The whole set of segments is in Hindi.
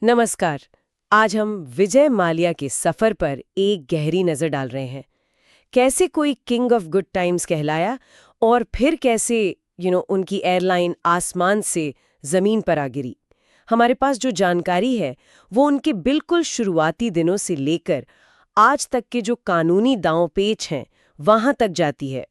नमस्कार। आज हम विजय माल्या के सफर पर एक गहरी नजर डाल रहे हैं। कैसे कोई किंग ऑफ गुड टाइम्स कहलाया और फिर कैसे उनकी एयरलाइन आसमान से जमीन पर आ गिरी। हमारे पास जो जानकारी है वो उनके बिल्कुल शुरुआती दिनों से लेकर आज तक के जो कानूनी दांव पेच हैं वहां तक जाती है।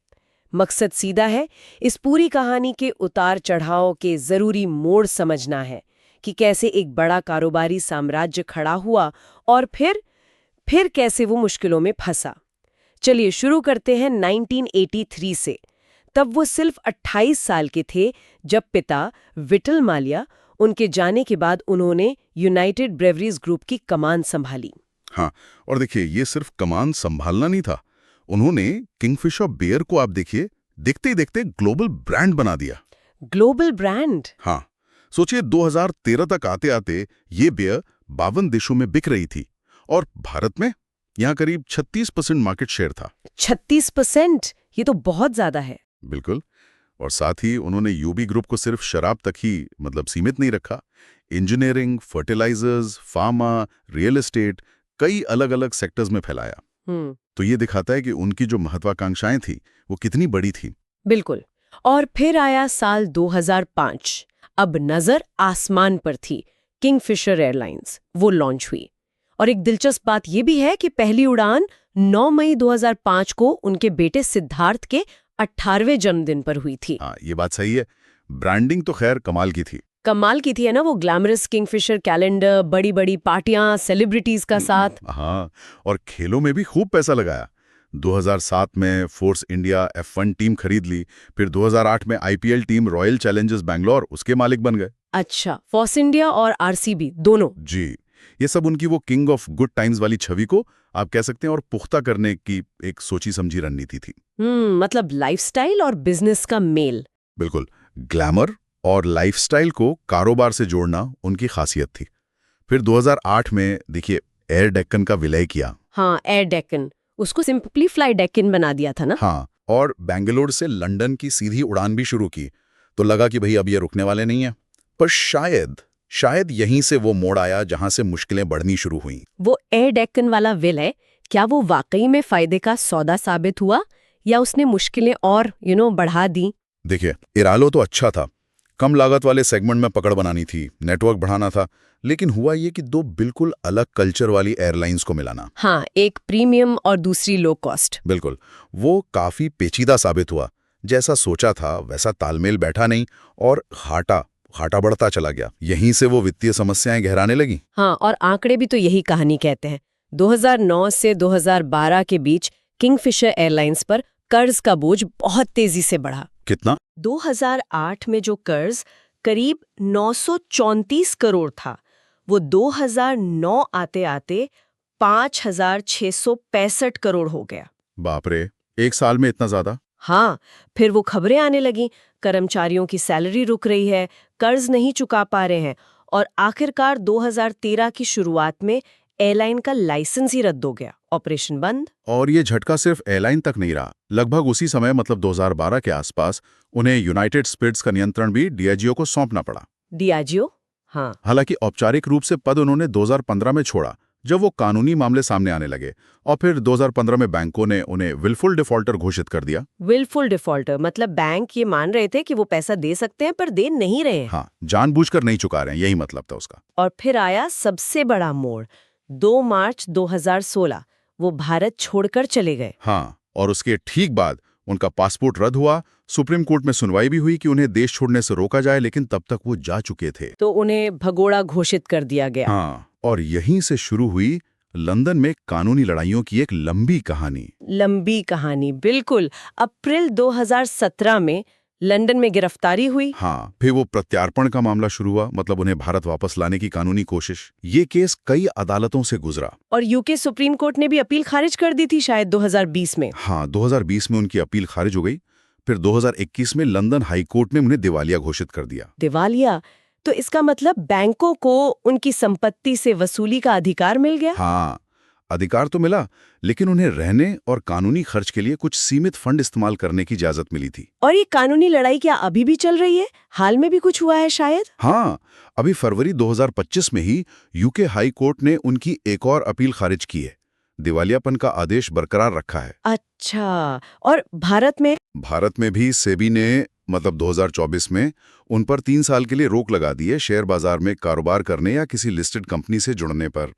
मकसद सीधा है, इस पूरी कहानी के उतार चढ़ाव के जरूरी मोड़ समझना है कि कैसे एक बड़ा कारोबारी साम्राज्य खड़ा हुआ और फिर कैसे वो मुश्किलों में फंसा। चलिए शुरू करते हैं 1983 से। तब वो सिर्फ 28 साल के थे जब पिता विठल माल्या उनके जाने के बाद उन्होंने यूनाइटेड ब्रेवरीज ग्रुप की कमान संभाली। हाँ, और देखिए ये सिर्फ कमान संभालना नहीं था, उन्होंने किंगफिशर बियर को आप देखिए देखते ही देखते ग्लोबल ब्रांड बना दिया। Global brand? हाँ, सोचिए 2013 तक आते आते ये बियर 52 देशों में बिक रही थी और भारत में यहाँ करीब 36% मार्केट शेयर था। 36%? ये तो बहुत ज्यादा है। बिल्कुल। और साथ ही उन्होंने यूबी ग्रुप को सिर्फ शराब तक ही सीमित नहीं रखा। Engineering, fertilisers, pharma, real estate, कई अलग अलग सेक्टर्स में फैलाया। तो ये दिखाता है कि उनकी जो महत्वाकांक्षाएं थी वो कितनी बड़ी थी। बिल्कुल। और फिर आया साल 2005। अब नजर आसमान पर थी। किंगफिशर एयरलाइंस वो लॉन्च हुई। और एक दिलचस्प बात यह भी है कि पहली उड़ान 9 मई 2005 को उनके बेटे सिद्धार्थ के 18वें जन्मदिन पर हुई थी। हाँ, ये बात सही है। ब्रांडिंग तो खैर कमाल की थी। कमाल की थी, है ना? वो ग्लैमरस किंगफिशर कैलेंडर, बड़ी बड़ी पार्टियां, सेलिब्रिटीज का साथ। हाँ, और खेलों में भी खूब पैसा लगाया। 2007 में फोर्स इंडिया F1 टीम खरीद ली, फिर 2008 में IPL team royal Challengers Bangalore उसके मालिक बन गए। अच्छा, फोर्स इंडिया और RCB दोनों? जी, ये सब उनकी वो किंग ऑफ गुड टाइम्स वाली छवि को आप कह सकते हैं और पुख्ता करने की एक सोची समझी रणनीति थी। मतलब लाइफस्टाइल और बिजनेस का मेल। बिल्कुल, ग्लैमर और लाइफस्टाइल को कारोबार से जोड़ना उनकी खासियत थी। फिर 2008 में देखिए एयर डेक्कन का विलय किया। हाँ, एयर डेक्कन, उसको सिंपली फ्लाई डेक्कन बना दिया था ना। हाँ, और बेंगलोर से लंदन की सीधी उड़ान भी शुरू की। तो लगा कि भाई अब ये रुकने वाले नहीं है। पर शायद यहीं से वो मोड़ आया जहां से मुश्किलें बढ़नी शुरू हुई। वो एयर डेक्कन वाला विलय, क्या वो वाकई में फायदे का सौदा साबित हुआ या उसने मुश्किलें और बढ़ा दी? देखिए, इरालो तो अच्छा था, कम लागत वाले सेगमेंट में पकड़ बनानी थी, नेटवर्क बढ़ाना था, लेकिन हुआ ये कि दो बिल्कुल अलग कल्चर वाली एयरलाइंस को मिलाना। हाँ, एक प्रीमियम और दूसरी लो कॉस्ट। बिल्कुल, वो काफी पेचीदा साबित हुआ। जैसा सोचा था वैसा तालमेल बैठा नहीं और घाटा बढ़ता चला गया। यहीं से वो वित्तीय समस्याएं गहराने लगी। हाँ, और आंकड़े भी तो यही कहानी कहते हैं। 2009 से 2012 के बीच किंगफिशर एयरलाइंस पर कर्ज का बोझ बहुत तेजी से बढ़ा। कितना? 2008 में जो कर्ज करीब 934 करोड़ था, वो 2009 आते आते 5,665 करोड़ हो गया। बाप रे, एक साल में इतना ज्यादा? हाँ, फिर वो खबरें आने लगी, कर्मचारियों की सैलरी रुक रही है, कर्ज नहीं चुका पा रहे हैं, और आखिरकार 2013 की शुरुआत में एयरलाइन का लाइसेंस ही रद्द हो गया, ऑपरेशन बंद। और ये झटका सिर्फ एयरलाइन तक नहीं रहा। लगभग उसी समय 2012 के आसपास उन्हें यूनाइटेड स्पिरिट्स का नियंत्रण भी डियाजियो को सौंपना पड़ा। डियाजियो? हाँ। हालांकि औपचारिक रूप से पद उन्होंने 2015 में छोड़ा, जब वो कानूनी मामले सामने आने लगे, और फिर 2015 में बैंकों ने उन्हें विलफुल डिफॉल्टर घोषित कर दिया। विलफुल डिफॉल्टर मतलब बैंक ये मान रहे थे कि वो पैसा दे सकते हैं पर दे नहीं रहे हैं। हाँ, जानबूझकर नहीं चुका रहे हैं, यही मतलब था उसका। और फिर आया सबसे बड़ा मोड़, 2 मार्च 2016, वो भारत छोड़कर चले गए। हाँ, और उसके ठीक बाद उनका पासपोर्ट रद्द हुआ। सुप्रीम कोर्ट में सुनवाई भी हुई कि उन्हें देश छोड़ने से रोका जाए, लेकिन तब तक वो जा चुके थे, तो उन्हें भगोड़ा घोषित कर दिया गया। हाँ, और यहीं से शुरू हुई लंदन में कानूनी लड़ाइयों की एक लंबी कहानी। बिल्कुल। अप्रैल 2017 में लंदन में गिरफ्तारी हुई। हाँ, फिर वो प्रत्यार्पण का मामला शुरू हुआ, मतलब उन्हें भारत वापस लाने की कानूनी कोशिश। ये केस कई अदालतों से गुजरा और यूके सुप्रीम कोर्ट ने भी अपील खारिज कर दी थी शायद 2020 में। हाँ, 2020 में उनकी अपील खारिज हो गई। फिर 2021 में लंदन हाई कोर्ट ने उन्हें दिवालिया घोषित कर दिया। दिवालिया? तो इसका मतलब बैंकों को उनकी संपत्ति से वसूली का अधिकार मिल गया। हाँ, अधिकार तो मिला, लेकिन उन्हें रहने और कानूनी खर्च के लिए कुछ सीमित फंड इस्तेमाल करने की इजाजत मिली थी। और ये कानूनी लड़ाई क्या अभी भी चल रही है? हाल में भी कुछ हुआ है शायद? हाँ, अभी फरवरी 2025 में ही यूके हाई कोर्ट ने उनकी एक और अपील खारिज की है। दिवालियापन का आदेश बरकरार रखा है। अच्छा, और भारत में? भारत में भी सेबी ने 2024 में उन पर 3 साल के लिए रोक लगा दी है शेयर बाजार में कारोबार करने या किसी लिस्टेड कंपनी से जुड़ने पर।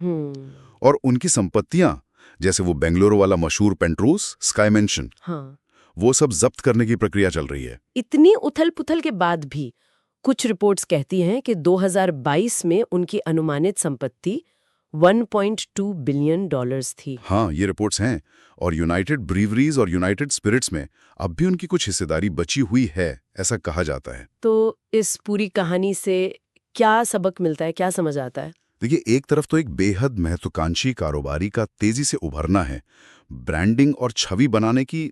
और उनकी संपत्तियां, जैसे वो बेंगलुरु वाला मशहूर पेंट्रोस स्काई मेंशन, हाँ, वो सब जब्त करने की प्रक्रिया चल रही है। इतनी उथल-पुथल के बाद भी कुछ रिपोर्ट्स कहती हैं कि 2022 में उनकी अनुमानित संपत्ति $1.2 बिलियन थी। हाँ, ये रिपोर्ट्स हैं। और यूनाइटेड ब्रीवरीज और यूनाइटेड स्पिरिट्स में अब भी उनकी कुछ हिस्सेदारी बची हुई है, ऐसा कहा जाता है। तो इस पूरी कहानी से क्या सबक मिलता है, क्या समझ आता है? देखिए, एक तरफ तो एक बेहद महत्वाकांक्षी कारोबारी का तेजी से उभरना है, ब्रांडिंग और छवि बनाने की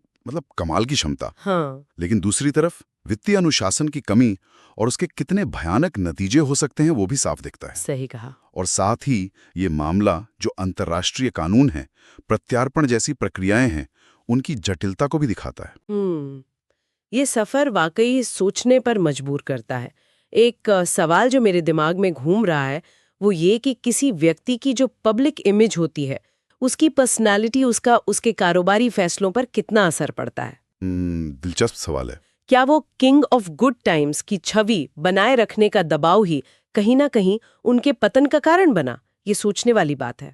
कमाल की क्षमता। हाँ, लेकिन दूसरी तरफ वित्तीय अनुशासन की कमी और उसके कितने भयानक नतीजे हो सकते हैं वो भी साफ दिखता है। सही कहा। और साथ ही ये मामला जो अंतर्राष्ट्रीय कानून है, प्रत्यार्पण जैसी प्रक्रियाएं हैं, उनकी जटिलता को भी दिखाता है। ये सफर वाकई सोचने पर मजबूर करता है। एक सवाल जो मेरे दिमाग में घूम रहा है वो ये कि किसी व्यक्ति की जो पब्लिक इमेज होती है, उसकी पर्सनालिटी, उसके कारोबारी फैसलों पर कितना असर पड़ता है। दिलचस्प सवाल है। क्या वो किंग ऑफ गुड टाइम्स की छवि बनाए रखने का दबाव ही कहीं ना कहीं उनके पतन का कारण बना? ये सोचने वाली बात है।